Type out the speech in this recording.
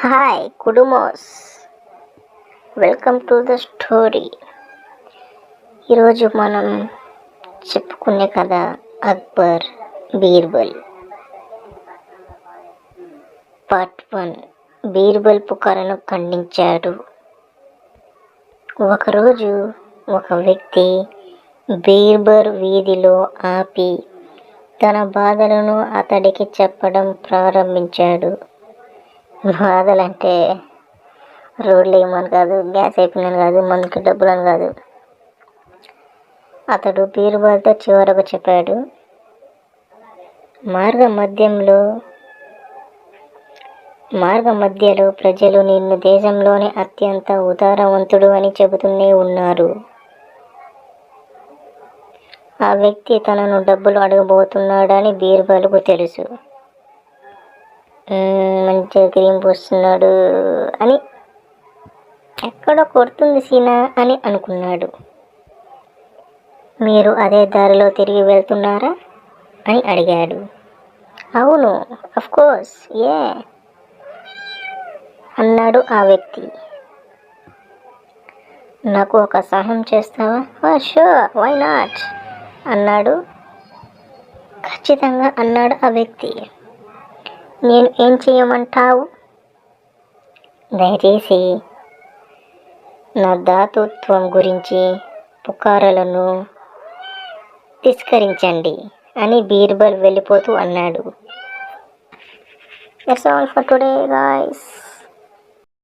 Hi కుడుమోస్, welcome to the story. ఈరోజు మనం చెప్పుకునే కథ అక్బర్ బీర్బల్ పార్ట్ 1. బీర్బల్ పుకార్లను ఖండించాడు. ఒకరోజు ఒక వ్యక్తి బీర్బల్ వీధిలో ఆపి తన బాధలను అతడికి చెప్పడం ప్రారంభించాడు. బాధలంటే రోడ్లు ఏమని కాదు, గ్యాస్ అయిపోయిందని కాదు, మందుకి డబ్బులని కాదు. అతడు బీర్బల్తో చివరకు చెప్పాడు, మార్గ మధ్యలో ప్రజలు నిన్ను దేశంలోనే అత్యంత ఉదారవంతుడు అని చెబుతూనే ఉన్నారు. ఆ వ్యక్తి తనను డబ్బులు అడగబోతున్నాడని బీర్బల్కు తెలుసు. మంచిగా క్రీమ్ పూస్తున్నాడు అని, ఎక్కడో కొడుతుంది సీనా అని అనుకున్నాడు. మీరు అదే దారిలో తిరిగి వెళ్తున్నారా అని అడిగాడు. అవును, అఫ్కోర్స్, అన్నాడు ఆ వ్యక్తి. నాకు ఒక సహాయం చేస్తావా? షూర్, వై నాట్ అన్నాడు. ఖచ్చితంగా అన్నాడు ఆ వ్యక్తి. నేను ఏం చేయమంటావు? దయచేసి నా దాతృత్వం గురించి పుకార్లను తిరస్కరించండి అని బీర్బల్ వెళ్ళిపోతూ అన్నాడు. That's all for today guys.